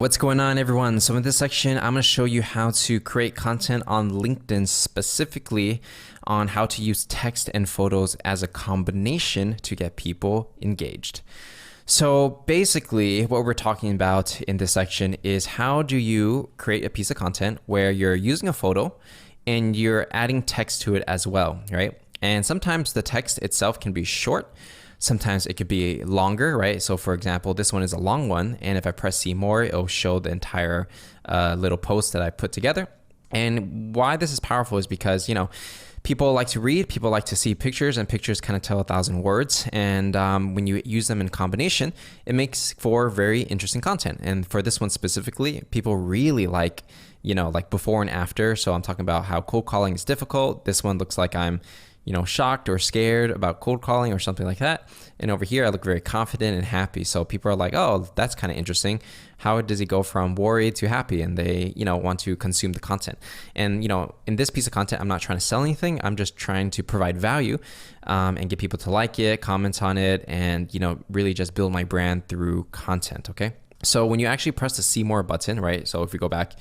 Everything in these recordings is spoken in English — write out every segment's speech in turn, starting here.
What's going on, everyone? So in this section, I'm going to show you how to create content on LinkedIn, specifically on how to use text and photos as a combination to get people engaged. So basically what we're talking about in this section is how do you create a piece of content where you're using a photo and you're adding text to it as well, right? And sometimes the text itself can be short. Sometimes it could be longer, right? So for example, this one is a long one. And if I press see more, it'll show the entire little post that I put together. And why this is powerful is because, people like to read, people like to see pictures, and pictures kind of tell 1,000 words. And when you use them in combination, it makes for very interesting content. And for this one specifically, people really like before and after. So I'm talking about how cold calling is difficult. This one looks like I'm shocked or scared about cold calling or something like that. And over here, I look very confident and happy. So people are like, oh, that's kind of interesting. How does he go from worried to happy? And they, want to consume the content. And, in this piece of content, I'm not trying to sell anything. I'm just trying to provide value and get people to like it, comment on it, and, really just build my brand through content. Okay. So when you actually press the see more button, right? So if we go back,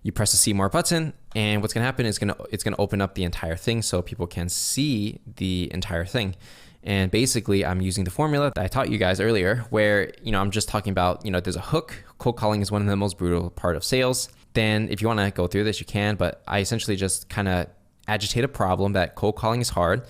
you press the see more button, and what's gonna happen is it's gonna open up the entire thing so people can see the entire thing. And basically I'm using the formula that I taught you guys earlier where, I'm just talking about, there's a hook. Cold calling is one of the most brutal part of sales. Then if you wanna go through this, you can, but I essentially just kind of agitate a problem that cold calling is hard.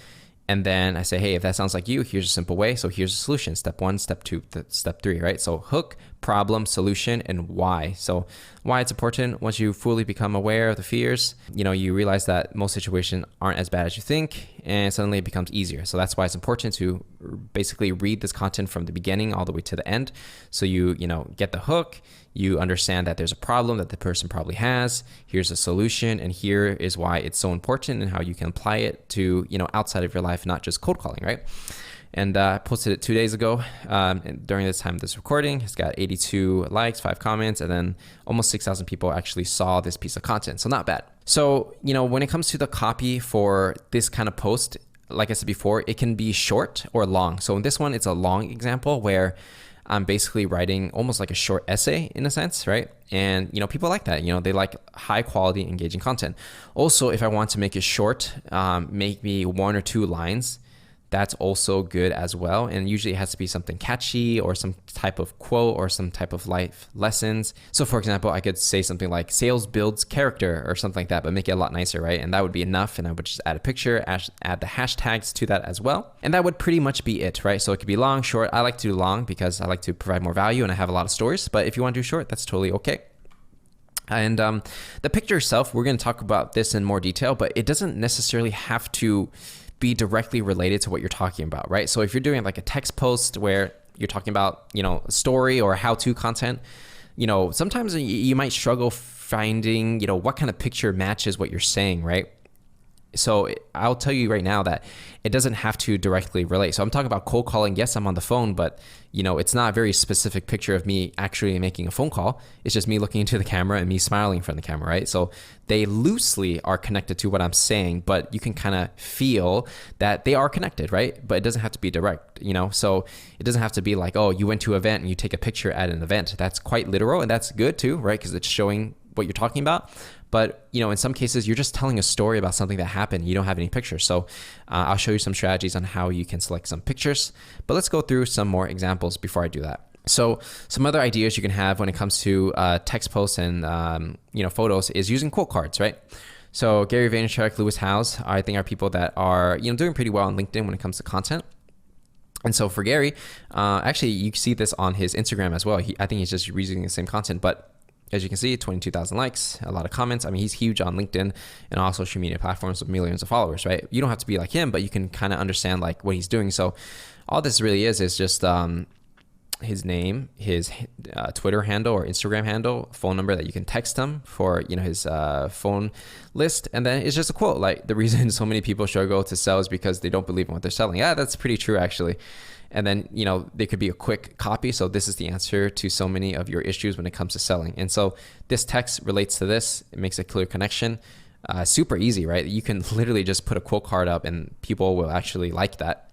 And then I say, hey, if that sounds like you, here's a simple way. So here's a solution, step 1, step 2, step 3, right? So hook, problem, solution, and why. So why it's important: once you fully become aware of the fears, you realize that most situations aren't as bad as you think, and suddenly it becomes easier. So that's why it's important to basically read this content from the beginning all the way to the end. So you get the hook, you understand that there's a problem that the person probably has, here's a solution, and here is why it's so important and how you can apply it to, outside of your life, not just cold calling, right? And I posted it 2 days ago and during this time of this recording. It's got 82 likes, 5 comments, and then almost 6,000 people actually saw this piece of content. So not bad. So, when it comes to the copy for this kind of post, like I said before, it can be short or long. So in this one, it's a long example where I'm basically writing almost like a short essay in a sense, right? And, people like that. They like high quality, engaging content. Also, if I want to make it short, make me 1 or 2 lines, that's also good as well. And usually it has to be something catchy or some type of quote or some type of life lessons. So for example, I could say something like sales builds character or something like that, but make it a lot nicer, right? And that would be enough. And I would just add a picture, add the hashtags to that as well. And that would pretty much be it, right? So it could be long, short. I like to do long because I like to provide more value and I have a lot of stories. But if you want to do short, that's totally okay. And the picture itself, we're going to talk about this in more detail, but it doesn't necessarily have to be directly related to what you're talking about, right? So if you're doing like a text post where you're talking about, a story or how-to content, sometimes you might struggle finding, what kind of picture matches what you're saying, right? So I'll tell you right now that it doesn't have to directly relate. So I'm talking about cold calling. Yes, I'm on the phone, but it's not a very specific picture of me actually making a phone call. It's just me looking into the camera and me smiling from the camera, right? So they loosely are connected to what I'm saying, but you can kind of feel that they are connected, right? But it doesn't have to be direct, So it doesn't have to be like, oh, you went to an event and you take a picture at an event. That's quite literal, and that's good too, right? Because it's showing what you're talking about. But, in some cases, you're just telling a story about something that happened. You don't have any pictures. So I'll show you some strategies on how you can select some pictures. But let's go through some more examples before I do that. So some other ideas you can have when it comes to text posts and, photos is using quote cards, right? So Gary Vaynerchuk, Lewis Howes, I think are people that are, doing pretty well on LinkedIn when it comes to content. And so for Gary, actually, you see this on his Instagram as well. I think he's just reusing the same content, but as you can see, 22,000 likes, a lot of comments. I mean, he's huge on LinkedIn and all social media platforms with millions of followers, right? You don't have to be like him, but you can kind of understand like what he's doing. So all this really is just his name, his Twitter handle or Instagram handle, phone number that you can text him for, his phone list. And then it's just a quote. Like, the reason so many people struggle to sell is because they don't believe in what they're selling. Yeah, that's pretty true, actually. And then, they could be a quick copy. So this is the answer to so many of your issues when it comes to selling. And so this text relates to this. It makes a clear connection. Super easy, right? You can literally just put a quote card up and people will actually like that.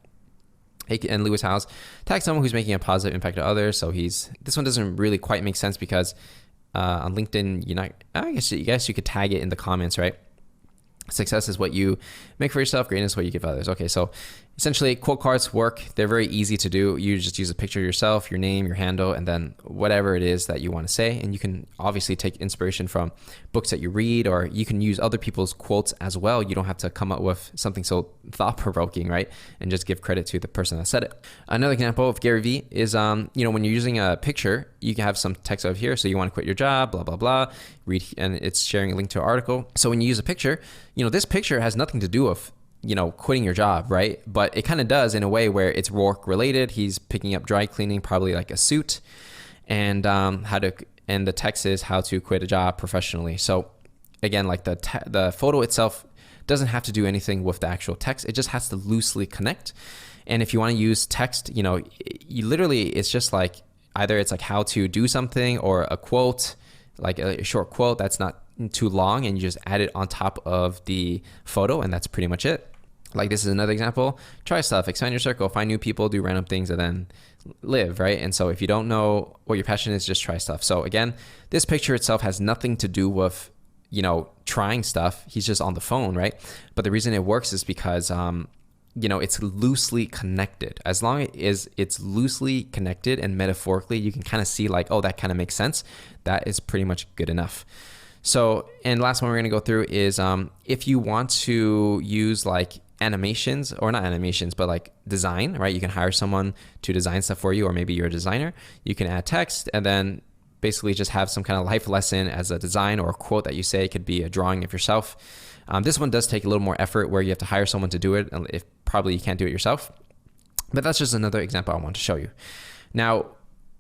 And Lewis Howes, tag someone who's making a positive impact to others. So this one doesn't really quite make sense because on LinkedIn, I guess you could tag it in the comments, right? Success is what you make for yourself. Greatness is what you give others. Okay, so essentially quote cards work. They're very easy to do. You just use a picture of yourself, your name, your handle, and then whatever it is that you want to say. And you can obviously take inspiration from books that you read, or you can use other people's quotes as well. You don't have to come up with something so thought-provoking, right? And just give credit to the person that said it. Another example of Gary Vee is, when you're using a picture, you can have some text over here. So you want to quit your job, blah, blah, blah. Read, and it's sharing a link to an article. So when you use a picture, this picture has nothing to do with quitting your job, right? But it kind of does in a way where it's work related. He's picking up dry cleaning, probably like a suit, and and the text is how to quit a job professionally. So again, like the photo itself doesn't have to do anything with the actual text. It just has to loosely connect. And if you want to use text, you literally, it's just like either it's like how to do something or a quote, like a short quote that's not too long, and you just add it on top of the photo, and that's pretty much it. Like this is another example. Try stuff, expand your circle, find new people, do random things, and then live, right? And so if you don't know what your passion is, just try stuff. So again, this picture itself has nothing to do with trying stuff. He's just on the phone, right? But the reason it works is because it's loosely connected. As long as it's loosely connected and metaphorically, you can kind of see like, oh, that kind of makes sense. That is pretty much good enough. So, and last one we're going to go through is if you want to use like animations, or not animations, but like design, right? You can hire someone to design stuff for you, or maybe you're a designer. You can add text and then basically just have some kind of life lesson as a design, or a quote that you say. It could be a drawing of yourself. This one does take a little more effort where you have to hire someone to do it, and if probably you can't do it yourself. But that's just another example I want to show you. Now,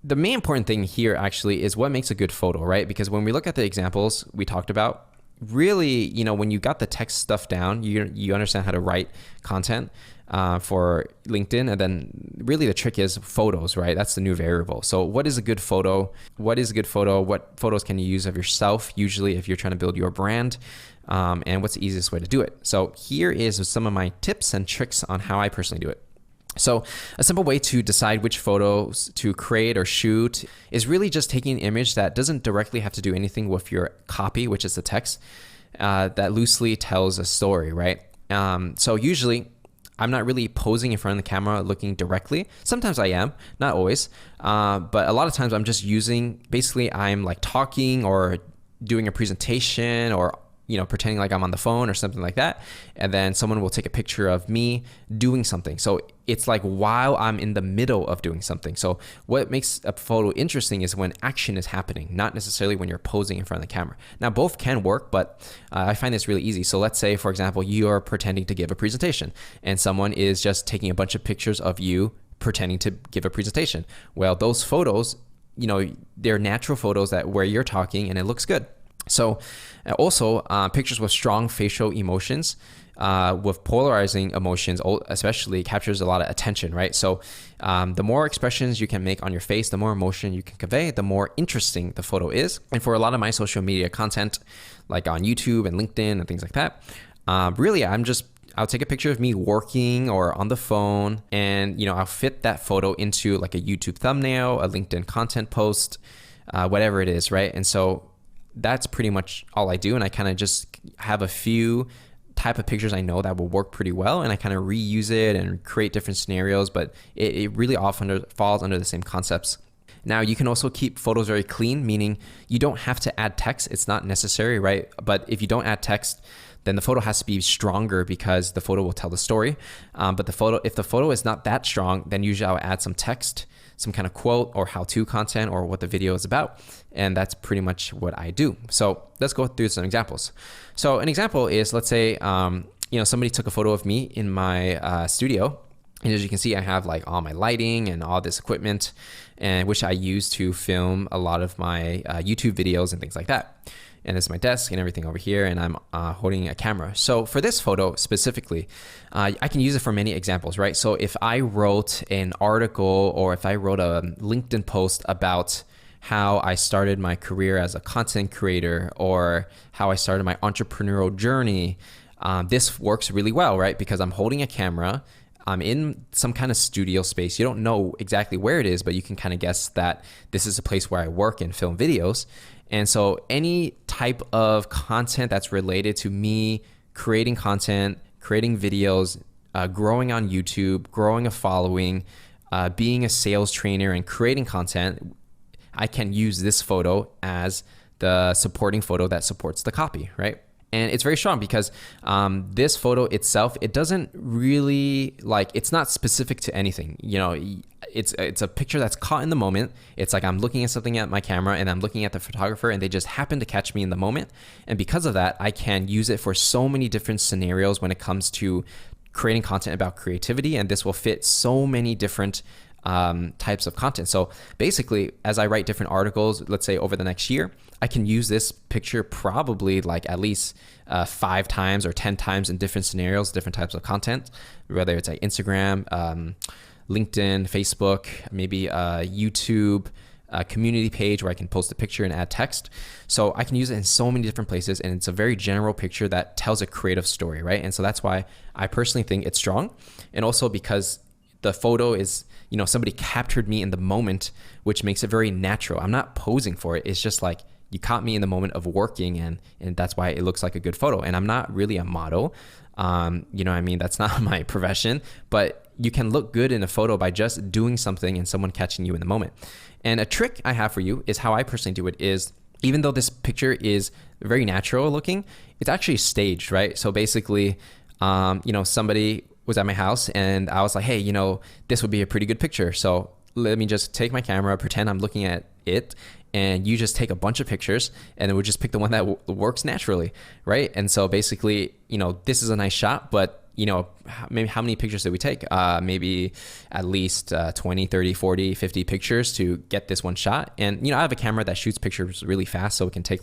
the main important thing here actually is what makes a good photo, right? Because when we look at the examples we talked about, really, when you got the text stuff down, you understand how to write content for LinkedIn. And then really the trick is photos, right? That's the new variable. So what is a good photo? What is a good photo? What photos can you use of yourself, usually if you're trying to build your brand? And what's the easiest way to do it? So here is some of my tips and tricks on how I personally do it. So a simple way to decide which photos to create or shoot is really just taking an image that doesn't directly have to do anything with your copy, which is the text, that loosely tells a story, right? So usually I'm not really posing in front of the camera looking directly. Sometimes I am, not always. But a lot of times I'm just basically I'm like talking or doing a presentation, or pretending like I'm on the phone or something like that. And then someone will take a picture of me doing something. So it's like while I'm in the middle of doing something. So what makes a photo interesting is when action is happening, not necessarily when you're posing in front of the camera. Now, both can work, but I find this really easy. So let's say, for example, you are pretending to give a presentation and someone is just taking a bunch of pictures of you pretending to give a presentation. Well, those photos, they're natural photos where you're talking and it looks good. So also pictures with strong facial emotions, with polarizing emotions, especially captures a lot of attention, right? So the more expressions you can make on your face, the more emotion you can convey, the more interesting the photo is. And for a lot of my social media content, like on YouTube and LinkedIn and things like that, really I'll take a picture of me working or on the phone, and I'll fit that photo into like a YouTube thumbnail, a LinkedIn content post, whatever it is, right? And so that's pretty much all I do. And I kind of just have a few type of pictures I know that will work pretty well, and I kind of reuse it and create different scenarios, but it really often falls under the same concepts. Now, you can also keep photos very clean, meaning you don't have to add text. It's not necessary, right? But if you don't add text, then the photo has to be stronger because the photo will tell the story. But if the photo is not that strong, then usually I'll add some text, some kind of quote or how-to content or what the video is about. And that's pretty much what I do. So let's go through some examples. So an example is, let's say, somebody took a photo of me in my studio. And as you can see, I have like all my lighting and all this equipment, and which I use to film a lot of my YouTube videos and things like that. And this is my desk and everything over here, and I'm holding a camera. So for this photo specifically, I can use it for many examples, right? So if I wrote an article, or if I wrote a LinkedIn post about how I started my career as a content creator, or how I started my entrepreneurial journey, this works really well, right? Because I'm holding a camera, I'm in some kind of studio space. You don't know exactly where it is, but you can kind of guess that this is a place where I work and film videos. And so any type of content that's related to me creating content, creating videos, growing on YouTube, growing a following, being a sales trainer and creating content, I can use this photo as the supporting photo that supports the copy, right? And it's very strong because this photo itself, it doesn't really it's not specific to anything. You know, it's a picture that's caught in the moment. It's like I'm looking at something at my camera and I'm looking at the photographer and they just happen to catch me in the moment. And because of that, I can use it for so many different scenarios when it comes to creating content about creativity. And this will fit so many different types of content. So basically, as I write different articles, let's say over the next year, I can use this picture probably at least 5 times or 10 times in different scenarios, different types of content, whether it's like Instagram, LinkedIn, Facebook, maybe YouTube, a community page where I can post a picture and add text. So I can use it in so many different places, and it's a very general picture that tells a creative story, right? And so that's why I personally think it's strong. And also because the photo is, somebody captured me in the moment, which makes it very natural. I'm not posing for it. It's just like you caught me in the moment of working, and that's why it looks like a good photo. And I'm not really a model. That's not my profession, but you can look good in a photo by just doing something and someone catching you in the moment. And a trick I have for you is how I personally do it is, even though this picture is very natural looking, it's actually staged, right? So basically, somebody was at my house and I was like, hey, this would be a pretty good picture. So let me just take my camera, pretend I'm looking at it, and you just take a bunch of pictures and then we'll just pick the one that works naturally, right? And so basically, this is a nice shot, but maybe how many pictures did we take? Maybe at least 20, 30, 40, 50 pictures to get this one shot. And, I have a camera that shoots pictures really fast, so it can take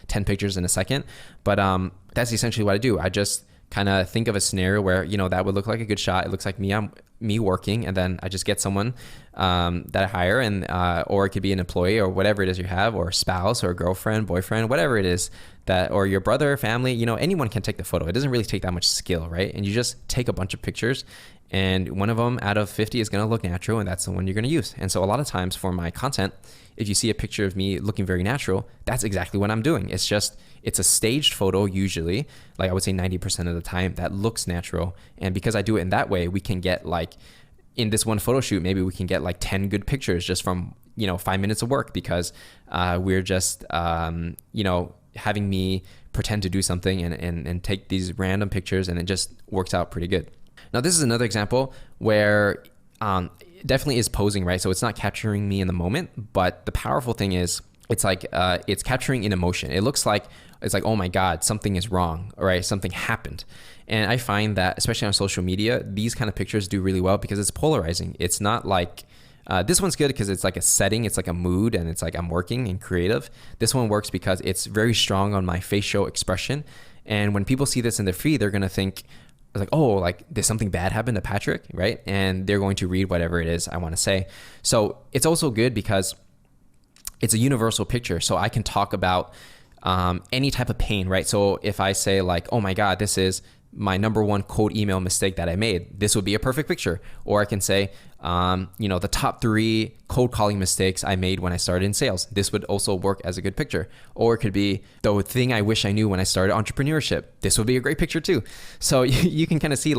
10 pictures in a second. But that's essentially what I do. I just kind of think of a scenario where, that would look like a good shot. It looks like me working, and then I just get someone that I hire, and or it could be an employee or whatever it is you have, or a spouse or a girlfriend, boyfriend, whatever it is that, or your brother, family, anyone can take the photo. It doesn't really take that much skill, right? And you just take a bunch of pictures, and one of them out of 50 is going to look natural, and that's the one you're going to use. And so a lot of times for my content, if you see a picture of me looking very natural, that's exactly what I'm doing. It's a staged photo usually, I would say 90% of the time, that looks natural. And because I do it in that way, we can get in this one photo shoot, maybe we can get 10 good pictures just from, 5 minutes of work, because we're just, having me pretend to do something and take these random pictures, and it just works out pretty good. Now, this is another example where it definitely is posing, right? So it's not capturing me in the moment, but the powerful thing is it's capturing an emotion. It looks like, oh my God, something is wrong, right? Something happened. And I find that, especially on social media, these kind of pictures do really well because it's polarizing. It's not this one's good because it's a setting, it's a mood, and it's I'm working and creative. This one works because it's very strong on my facial expression. And when people see this in their feed, they're going to think, did something bad happen to Patrick, right? And they're going to read whatever it is I want to say. So it's also good because it's a universal picture. So I can talk about any type of pain, right? So if I say oh my God, this is my number one cold email mistake that I made, this would be a perfect picture. Or I can say, the top 3 cold calling mistakes I made when I started in sales. This would also work as a good picture. Or it could be the thing I wish I knew when I started entrepreneurship. This would be a great picture too. So you can kind of see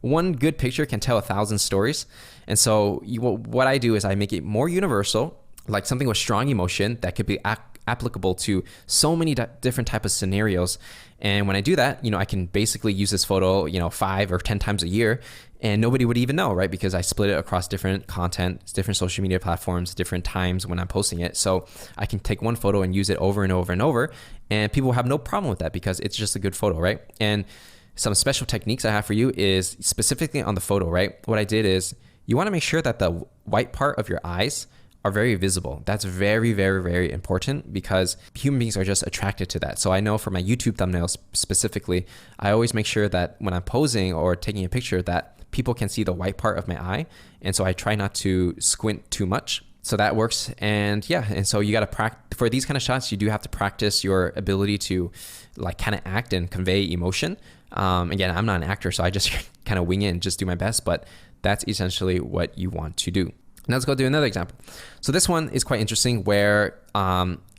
one good picture can tell 1,000 stories. And so what I do is I make it more universal, something with strong emotion that could be applicable to so many different type of scenarios. And when I do that, I can basically use this photo, 5 or 10 times a year, and nobody would even know, right? Because I split it across different content, different social media platforms, different times when I'm posting it. So I can take one photo and use it over and over and over, and people have no problem with that because it's just a good photo, right? And some special techniques I have for you is specifically on the photo, right? What I did is you want to make sure that the white part of your eyes are very visible. That's very, very, very important because human beings are just attracted to that. So I know for my YouTube thumbnails specifically, I always make sure that when I'm posing or taking a picture that people can see the white part of my eye. And so I try not to squint too much So that works. And yeah, and so you got to practice for these kind of shots. You do have to practice your ability to like kind of act and convey emotion. Again, I'm not an actor, so I just kind of wing it and just do my best, but that's essentially what you want to do. Now let's go do another example. So this one is quite interesting where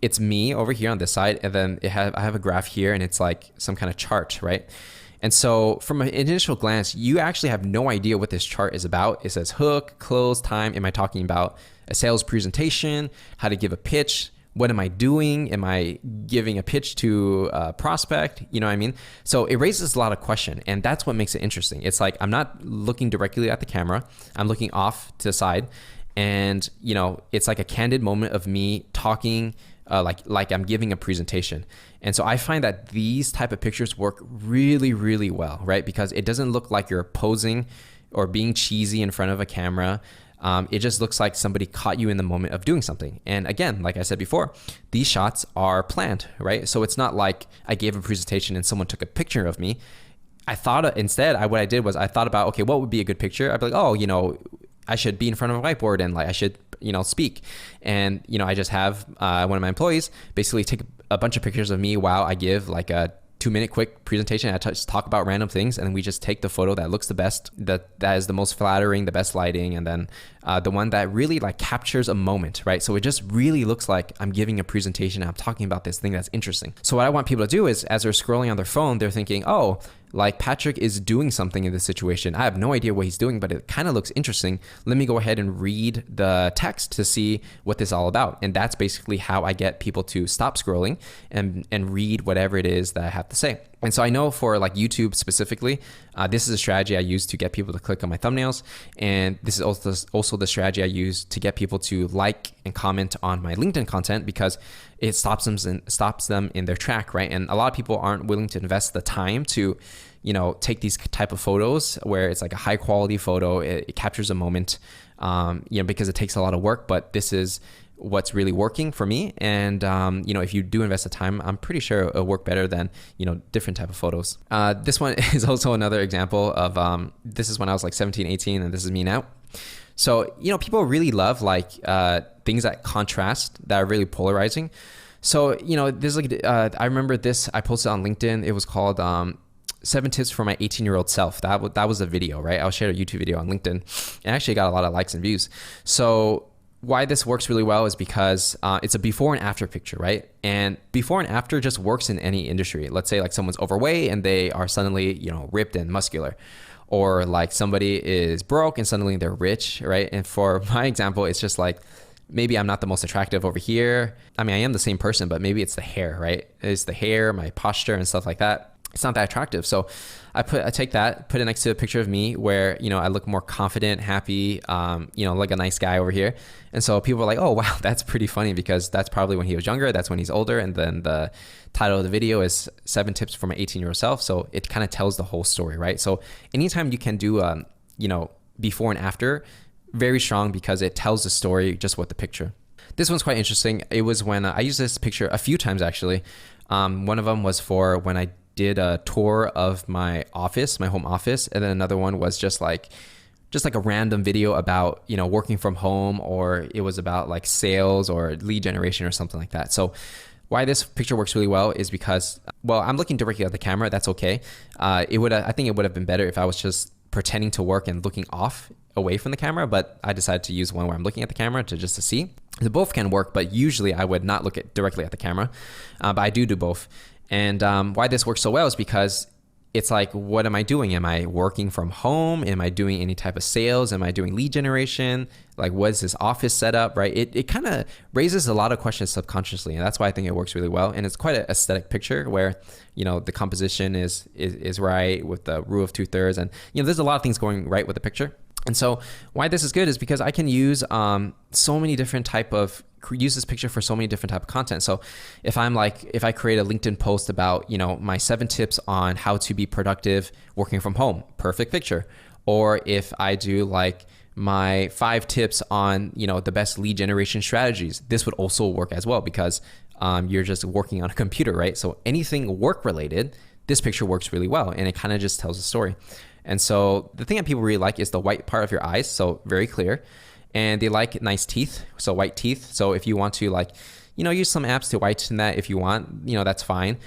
it's me over here on this side, and then I have a graph here, and it's like some kind of chart, right? And so from an initial glance, you actually have no idea what this chart is about. It says hook, close, time. Am I talking about a sales presentation, how to give a pitch? What am I doing? Am I giving a pitch to a prospect? You know what I mean? So it raises a lot of question, and that's what makes it interesting. It's like I'm not looking directly at the camera. I'm looking off to the side, and you know, it's like a candid moment of me talking like I'm giving a presentation. And so I find that these type of pictures work really, really well, right? Because it doesn't look like you're posing or being cheesy in front of a camera. It just looks like somebody caught you in the moment of doing something. And again, like I said before, these shots are planned, right? So it's not like I gave a presentation and someone took a picture of me. I thought instead, what I did was I thought about, okay, what would be a good picture? I'd be like, oh, you know, I should be in front of a whiteboard and like I should, you know, speak. And, you know, I just have one of my employees basically take a bunch of pictures of me while I give like a 2-minute quick presentation. I just talk about random things, and then we just take the photo that looks the best, that is the most flattering, the best lighting, and then the one that really like captures a moment, right? So it just really looks like I'm giving a presentation. I'm talking about this thing that's interesting. So what I want people to do is, as they're scrolling on their phone, they're thinking, oh, like Patrick is doing something in this situation. I have no idea what he's doing, but it kind of looks interesting. Let me go ahead and read the text to see what this is all about. And that's basically how I get people to stop scrolling and read whatever it is that I have to say. And so I know for like YouTube specifically, this is a strategy I use to get people to click on my thumbnails. And this is also the strategy I use to get people to like and comment on my LinkedIn content, because it stops them in their track, right? And a lot of people aren't willing to invest the time to, you know, take these type of photos where it's like a high quality photo. It captures a moment, you know, because it takes a lot of work, but this is what's really working for me. And, you know, if you do invest the time, I'm pretty sure it'll work better than, you know, different type of photos. This one is also another example of, this is when I was like 17, 18, and this is me now. So, you know, people really love like things that contrast, that are really polarizing. So, you know, there's like, I remember this, I posted on LinkedIn. It was called 7 tips for my 18-year-old self. That was a video, right? I shared a YouTube video on LinkedIn, and actually got a lot of likes and views. So why this works really well is because it's a before and after picture, right? And before and after just works in any industry. Let's say like someone's overweight and they are suddenly, you know, ripped and muscular. Or like somebody is broke and suddenly they're rich, right? And for my example, it's just like, maybe I'm not the most attractive over here. I mean, I am the same person, but maybe it's the hair, right? It's the hair, my posture and stuff like that. It's not that attractive. So I take that, put it next to a picture of me where, you know, I look more confident, happy, you know, like a nice guy over here. And so people are like, oh, wow, that's pretty funny, because that's probably when he was younger. That's when he's older. And then the title of the video is 7 tips for my 18-year-old self. So it kind of tells the whole story, right? So anytime you can do, you know, before and after, very strong, because it tells the story just with the picture. This one's quite interesting. It was when I used this picture a few times, actually. One of them was for when I did a tour of my office, my home office. And then another one was just like a random video about, you know, working from home, or it was about like sales or lead generation or something like that. So why this picture works really well is because, well, I'm looking directly at the camera. That's okay. I think it would have been better if I was just pretending to work and looking off away from the camera, but I decided to use one where I'm looking at the camera just to see. They both can work, but usually I would not look directly at the camera, but I do both. And why this works so well is because it's like, what am I doing? Am I working from home? Am I doing any type of sales? Am I doing lead generation? Like, what is this office setup, right? It kind of raises a lot of questions subconsciously, and that's why I think it works really well. And it's quite an aesthetic picture where, you know, the composition is right with the rule of 2/3, and, you know, there's a lot of things going right with the picture. And so why this is good is because I can use so many different use this picture for so many different type of content. So if I create a LinkedIn post about, you know, my 7 tips on how to be productive working from home, perfect picture. Or if I do like my 5 tips on, you know, the best lead generation strategies, this would also work as well, because you're just working on a computer, right? So anything work related, this picture works really well, and it kind of just tells a story. And so the thing that people really like is the white part of your eyes, so very clear. and they like nice teeth, so white teeth. So if you want to like, use some apps to whiten that if you want, that's fine.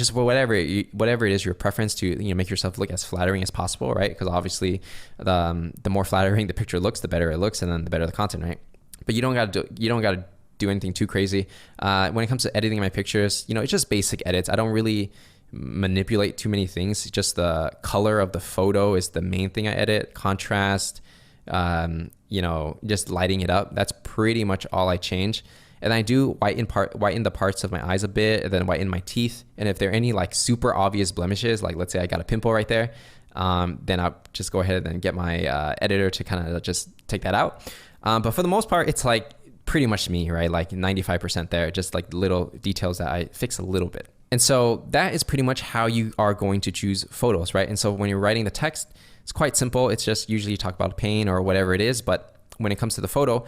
Just whatever it is your preference to, make yourself look as flattering as possible, right? Because obviously the more flattering the picture looks, the better it looks, and then the better the content, right? But you don't gotta do anything too crazy. When it comes to editing my pictures, it's just basic edits. I don't really manipulate too many things. Just the color of the photo is the main thing I edit. Contrast, just lighting it up. That's pretty much all I change. And I do whiten the parts of my eyes a bit, and then whiten my teeth. And if there are any like super obvious blemishes, like let's say I got a pimple right there, then I'll just go ahead and get my editor to kind of just take that out. But for the most part, it's like pretty much me, right? Like 95% there, just like little details that I fix a little bit. And so that is pretty much how you are going to choose photos, right? And so when you're writing the text, it's quite simple. It's just usually you talk about pain or whatever it is, but when it comes to the photo,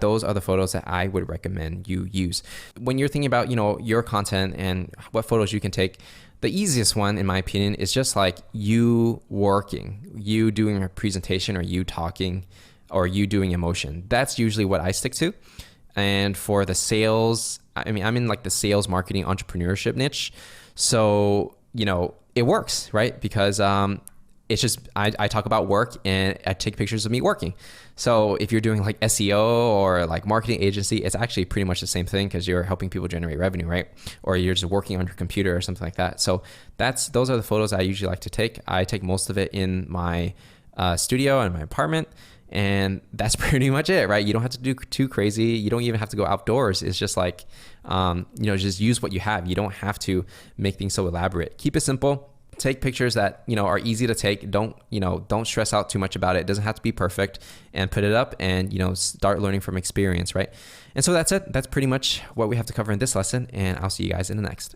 those are the photos that I would recommend you use. When you're thinking about, your content and what photos you can take, the easiest one, in my opinion, is just like you working, you doing a presentation, or you talking, or you doing emotion. That's usually what I stick to. And for the sales, I'm in like the sales, marketing, entrepreneurship niche. So, it works, right? Because it's just, I talk about work and I take pictures of me working. So if you're doing like SEO or like marketing agency, it's actually pretty much the same thing because you're helping people generate revenue, right? Or you're just working on your computer or something like that. So those are the photos I usually like to take. I take most of it in my studio and my apartment. And that's pretty much it, right? You don't have to do too crazy. You don't even have to go outdoors. It's just like, just use what you have. You don't have to make things so elaborate. Keep it simple. Take pictures that, are easy to take. Don't stress out too much about it. It doesn't have to be perfect, and put it up and, start learning from experience, right? And so that's it. That's pretty much what we have to cover in this lesson, and I'll see you guys in the next.